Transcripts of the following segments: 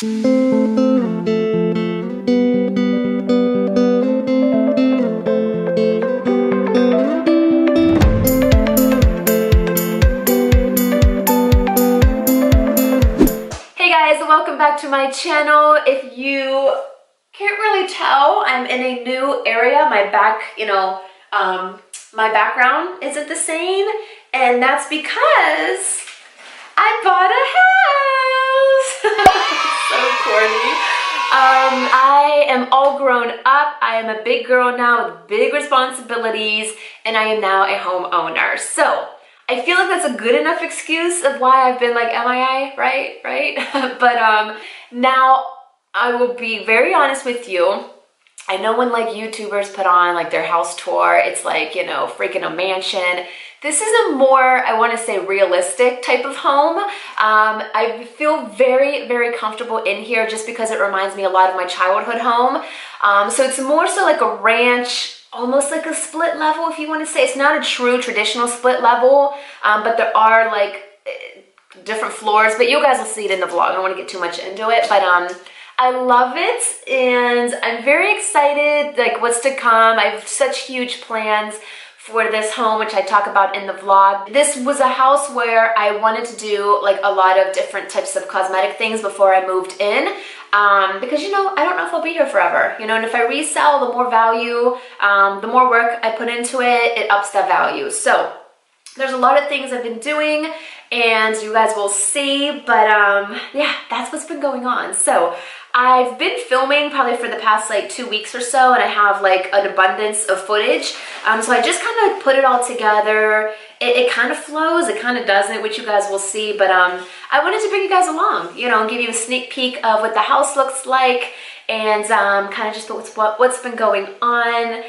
Welcome back to my channel. If you can't really tell, I'm in a new area. My background isn't the same, and that's because I bought a house. So corny. I am all grown up. I am a big girl now with big responsibilities, and I am now a homeowner. So I feel like that's a good enough excuse of why I've been like MIA, right? But now I will be very honest with you. I know when like YouTubers put on like their house tour, it's like, you know, freaking a mansion. This is a more, I want to say, realistic type of home. I feel very, very comfortable in here just because it reminds me a lot of my childhood home. So it's more so like a ranch, almost like a split level, if you want to say. It's not a true traditional split level, but there are like different floors, but you guys will see it in the vlog. I don't want to get too much into it, but I love it, and I'm very excited, like what's to come. I have such huge plans for this home, which I talk about in the vlog. This was a house where I wanted to do like a lot of different types of cosmetic things before I moved in. Because, you know, I don't know if I'll be here forever, you know, and if I resell, the more value, the more work I put into it, it ups that value. So there's a lot of things I've been doing, and you guys will see, but yeah, that's what's been going on. So I've been filming probably for the past like 2 weeks or so, and I have like an abundance of footage. So I just kind of like put it all together. It kind of flows, it kind of doesn't, which you guys will see, but I wanted to bring you guys along, you know, and give you a sneak peek of what the house looks like, and kind of just what's been going on.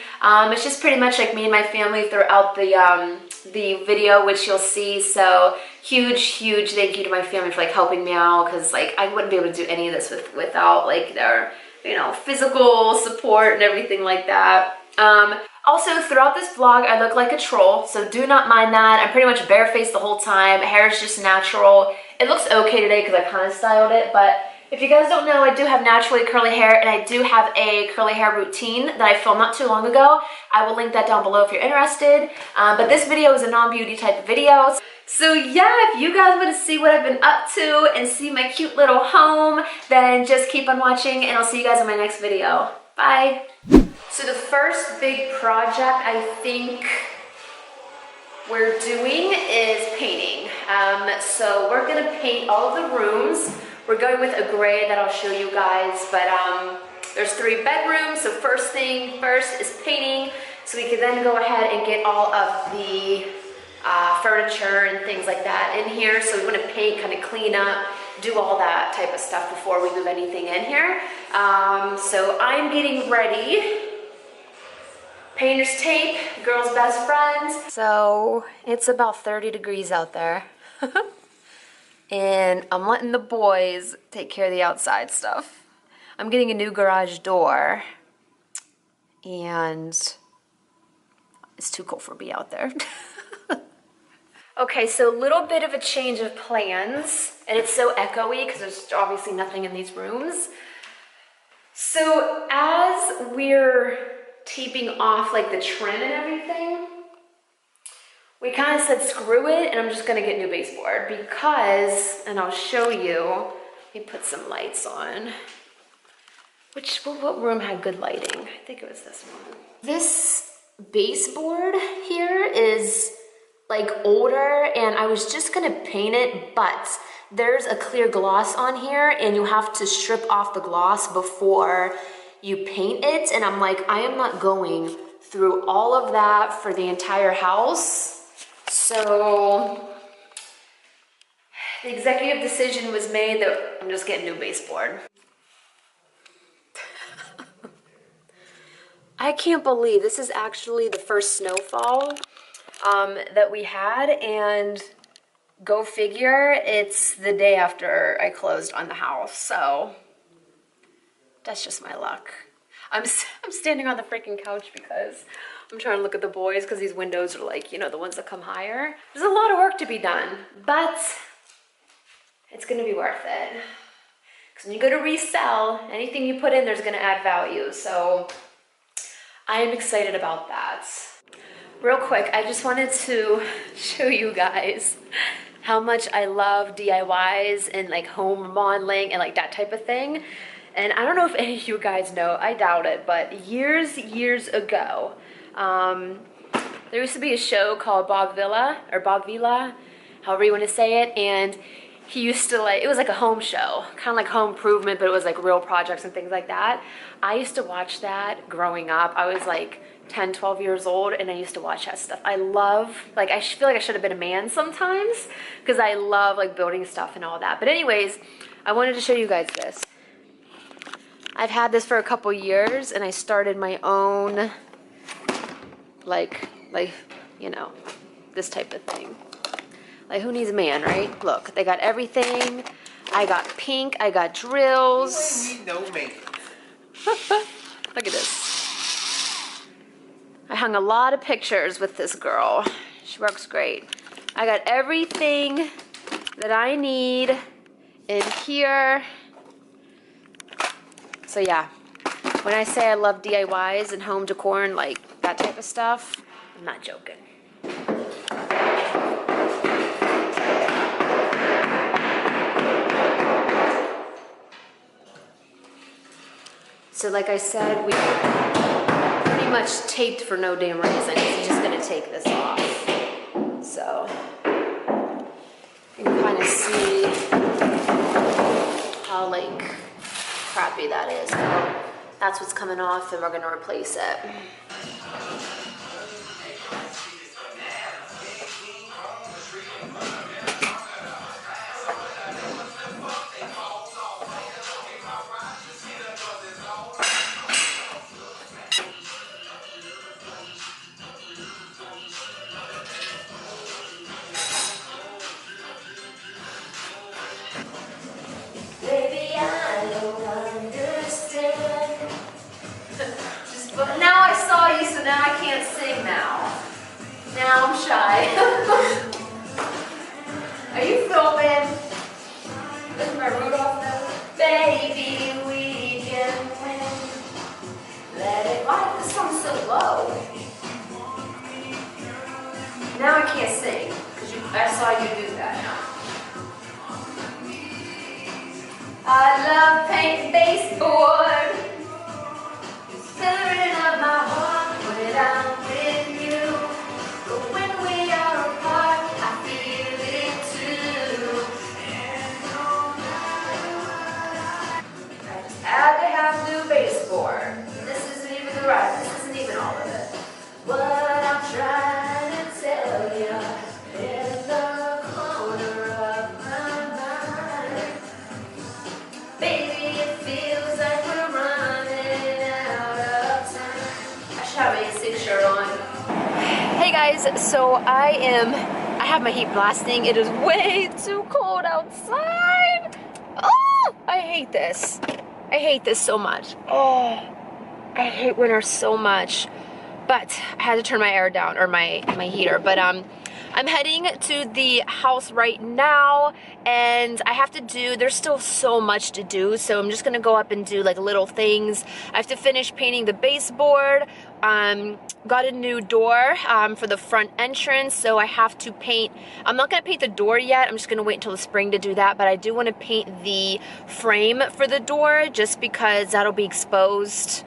It's just pretty much like me and my family throughout the video, which you'll see. So huge thank you to my family for like helping me out, because like I wouldn't be able to do any of this without like their, you know, physical support and everything like that. Also, throughout this vlog, I look like a troll, so do not mind that. I'm pretty much barefaced the whole time. Hair is just natural. It looks okay today because I kind of styled it, but if you guys don't know, I do have naturally curly hair, and I do have a curly hair routine that I filmed not too long ago. I will link that down below if you're interested. But this video is a non-beauty type of video. So yeah, if you guys want to see what I've been up to and see my cute little home, then just keep on watching, and I'll see you guys in my next video. Bye. So the first big project I think we're doing is painting. So we're gonna paint all of the rooms. We're going with a gray that I'll show you guys, but there's 3 bedrooms, so first thing first is painting, so we can then go ahead and get all of the furniture and things like that in here. So we want to paint, kind of clean up, do all that type of stuff before we move anything in here. So I'm getting ready. Painter's tape, girl's best friends. So it's about 30 degrees out there. And I'm letting the boys take care of the outside stuff. I'm getting a new garage door, and it's too cold for me out there. Okay, so a little bit of a change of plans, and it's so echoey because there's obviously nothing in these rooms. So as we're taping off like the trim and everything, we kind of said screw it, and I'm just gonna get new baseboard because, and I'll show you, let me put some lights on. What room had good lighting? I think it was this one. This baseboard here is like older, and I was just gonna paint it, but there's a clear gloss on here, and you have to strip off the gloss before you paint it, and I'm like, I am not going through all of that for the entire house. So the executive decision was made that I'm just getting new baseboard. I can't believe this is actually the first snowfall that we had, and go figure, it's the day after I closed on the house, so that's just my luck. I'm standing on the freaking couch because I'm trying to look at the boys, because these windows are like, you know, the ones that come higher. There's a lot of work to be done, but it's gonna be worth it. Because when you go to resell, anything you put in there's gonna add value. So I am excited about that. Real quick, I just wanted to show you guys how much I love DIYs and like home remodeling and like that type of thing. And I don't know if any of you guys know, I doubt it, but years ago, there used to be a show called Bob Villa, however you want to say it, and he used to like, it was like a home show, kind of like home improvement, but it was like real projects and things like that. I used to watch that growing up. I was like 10, 12 years old, and I used to watch that stuff. I love, like, I feel like I should have been a man sometimes, because I love like building stuff and all that. But anyways, I wanted to show you guys this. I've had this for a couple years, and I started my own, like, you know, this type of thing. Like, who needs a man, right? Look, they got everything. I got pink, I got drills. You ain't need no man. Look at this. I hung a lot of pictures with this girl. She works great. I got everything that I need in here. So yeah, when I say I love DIYs and home decor and like that type of stuff, I'm not joking. So like I said, we pretty much taped for no damn reason. He's just gonna take this off. So you can kind of see how like crappy that is. So that's what's coming off, and we're gonna replace it. But now I saw you, so now I can't sing now. Now I'm shy. Are you filming? Is my Rudolph note? Baby, we can win. Let it. Why is this song so low? Now I can't sing because I saw you do that now. I love painting baseboard. Coloring up my heart when I'm with you. But when we are apart, I feel it too. I just had to have new baseboard. This isn't even the right. This isn't even all of it. What I'm trying to tell you in the corner of my mind, baby, it feels like we're running out of time. I should have a 6 shirt on. Hey guys, so I have my heat blasting. It is way too cold outside. Oh, I hate this. I hate this so much. Oh, I hate winter so much. But I had to turn my air down, or my heater. But I'm heading to the house right now, and I have to do, there's still so much to do, so I'm just gonna go up and do like little things. I have to finish painting the baseboard. Got a new door for the front entrance, so I have to paint. I'm not gonna paint the door yet. I'm just gonna wait until the spring to do that, but I do want to paint the frame for the door just because that'll be exposed.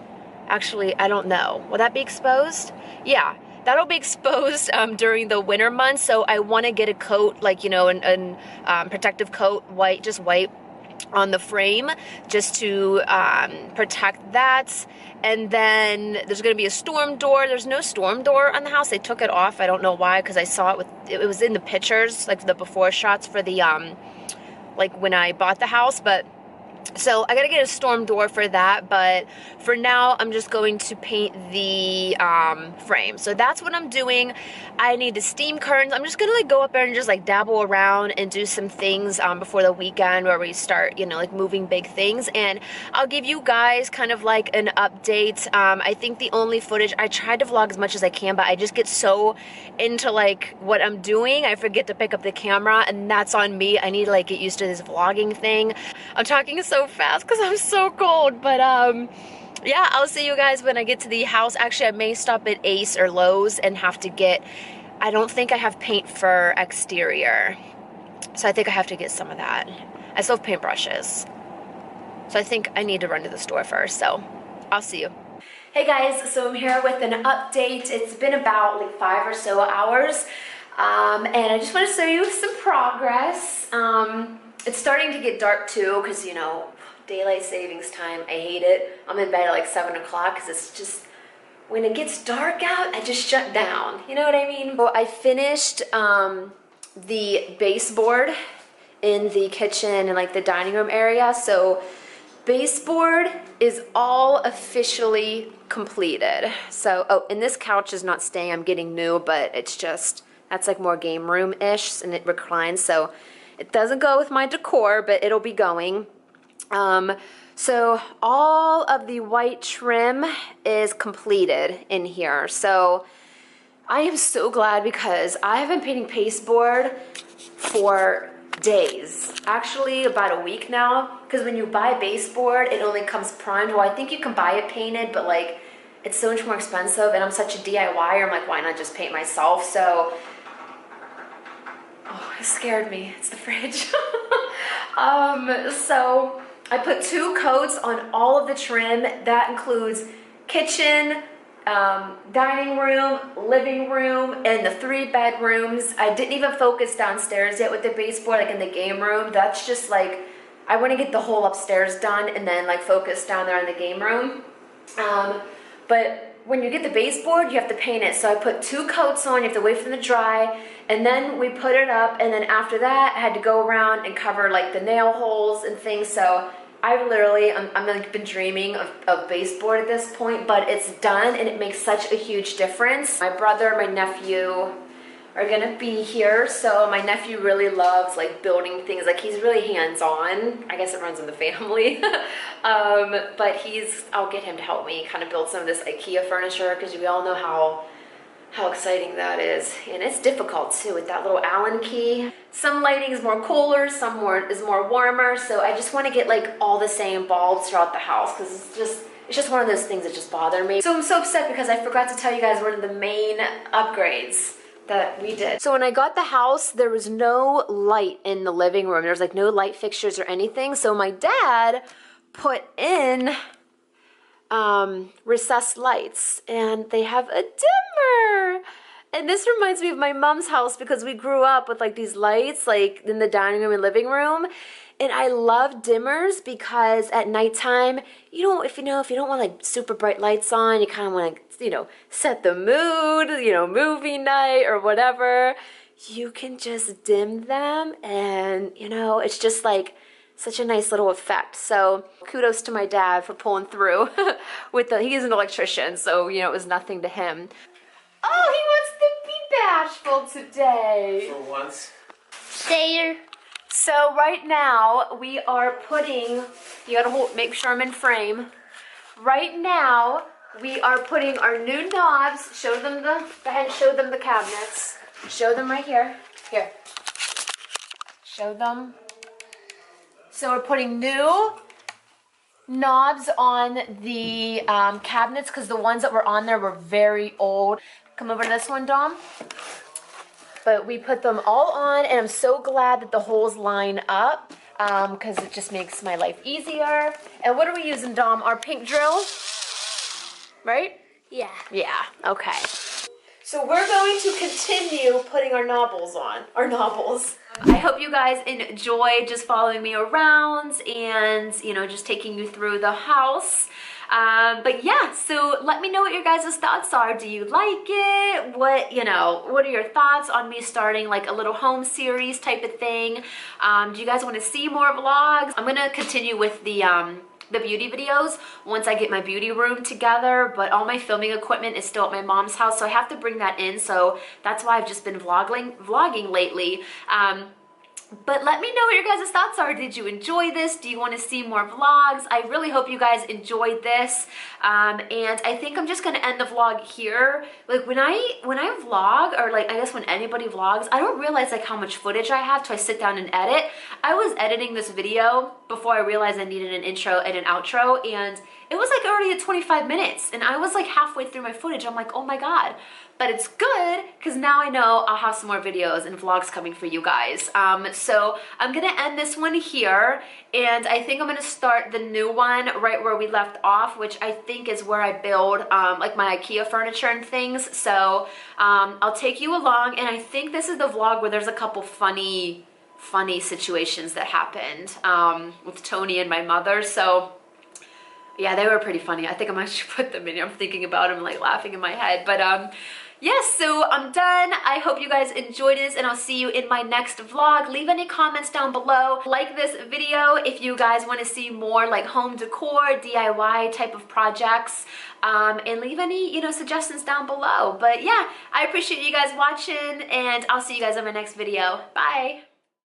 Actually, I don't know. Will that be exposed? Yeah, that'll be exposed during the winter months. So I want to get a coat, like, you know, an protective coat, white, just white on the frame, just to protect that. And then there's going to be a storm door. There's no storm door on the house. They took it off. I don't know why, because I saw it with, it was in the pictures, like the before shots for the, like when I bought the house, but so I gotta get a storm door for that, but for now I'm just going to paint the frame. So that's what I'm doing. I need the steam curtains. I'm just gonna like go up there and just like dabble around and do some things before the weekend where we start, you know, like moving big things, and I'll give you guys kind of like an update. I think the only footage, I tried to vlog as much as I can, but I just get so into like what I'm doing, I forget to pick up the camera, and that's on me. I need to like get used to this vlogging thing. I'm talking so so fast because I'm so cold. But yeah, I'll see you guys when I get to the house. Actually, I may stop at Ace or Lowe's and have to get, I don't think I have paint for exterior. So I think I have to get some of that. I still have paintbrushes. So I think I need to run to the store first. So I'll see you. Hey guys, so I'm here with an update. It's been about like 5 or so hours. And I just want to show you some progress. It's starting to get dark too because, you know, daylight savings time, I hate it. I'm in bed at like 7 o'clock because it's just, when it gets dark out, I just shut down. You know what I mean? So I finished the baseboard in the kitchen and like the dining room area. So baseboard is all officially completed. So, oh, and this couch is not staying. I'm getting new, but it's just, that's like more game room-ish and it reclines. So it doesn't go with my decor, but it'll be going. So all of the white trim is completed in here. So I am so glad because I have been painting pasteboard for days, actually about a week now, because when you buy baseboard it only comes primed. Well, I think you can buy it painted, but like it's so much more expensive and I'm such a DIYer. I'm like, why not just paint myself? So, oh, it scared me. It's the fridge. So I put 2 coats on all of the trim. That includes kitchen, dining room, living room, and the 3 bedrooms. I didn't even focus downstairs yet with the baseboard, like in the game room. That's just like, I want to get the whole upstairs done and then like focus down there in the game room. But when you get the baseboard, you have to paint it. So I put 2 coats on, you have to wait for them to dry, and then we put it up, and then after that, I had to go around and cover like the nail holes and things. So I've literally, I'm like been dreaming of baseboard at this point, but it's done and it makes such a huge difference. My brother and my nephew are gonna be here. So my nephew really loves like building things. Like he's really hands-on. I guess it runs in the family. But I'll get him to help me kind of build some of this IKEA furniture because we all know how exciting that is. And it's difficult too with that little Allen key. Some lighting is more cooler, some is more warmer. So I just want to get like all the same bulbs throughout the house because it's just one of those things that just bother me. So I'm so upset because I forgot to tell you guys one of the main upgrades that we did. So when I got the house, there was no light in the living room. There was like no light fixtures or anything. So my dad put in recessed lights and they have a dimmer. And this reminds me of my mom's house because we grew up with like these lights like in the dining room and living room. And I love dimmers because at nighttime, if you don't want like super bright lights on, you kind of want to, set the mood, movie night or whatever, you can just dim them and, it's just like such a nice little effect. So kudos to my dad for pulling through he's an electrician, so, it was nothing to him. Oh, he wants to be bashful today. For once. Stay. So right now we are putting, you gotta make sure I'm in frame. Right now we are putting our new knobs. Show them go ahead and show them the cabinets. Show them right here. Here. Show them. So we're putting new knobs on the cabinets because the ones that were on there were very old. Come over to this one, Dom. But we put them all on, and I'm so glad that the holes line up because it just makes my life easier. And what are we using, Dom? Our pink drill, right? Yeah. Yeah, okay. So we're going to continue putting our knobbles on, I hope you guys enjoy just following me around and, just taking you through the house. But yeah, so let me know what your guys' thoughts are. Do you like it? What are your thoughts on me starting like a little home series type of thing? Do you guys want to see more vlogs? I'm going to continue with the beauty videos once I get my beauty room together, but all my filming equipment is still at my mom's house, so I have to bring that in. So that's why I've just been vlogging lately. But let me know what your guys' thoughts are. Did you enjoy this? Do you want to see more vlogs? I really hope you guys enjoyed this. And I think I'm just gonna end the vlog here. Like when I vlog, or like I guess when anybody vlogs, I don't realize like how much footage I have till I sit down and edit. I was editing this video before I realized I needed an intro and an outro, and it was like already at 25 minutes, and I was like halfway through my footage. I'm like, oh my God. But it's good because now I know I'll have some more videos and vlogs coming for you guys. So I'm gonna end this one here, and I think I'm gonna start the new one right where we left off, which I think is where I build like my IKEA furniture and things. So I'll take you along, and I think this is the vlog where there's a couple funny situations that happened with Tony and my mother. So yeah, they were pretty funny. I think I might actually put them in. I'm thinking about them, like laughing in my head. But yes, so I'm done. I hope you guys enjoyed this, and I'll see you in my next vlog. Leave any comments down below. Like this video if you guys want to see more like home decor, DIY type of projects. And leave any, you know, suggestions down below. But yeah, I appreciate you guys watching, and I'll see you guys in my next video. Bye.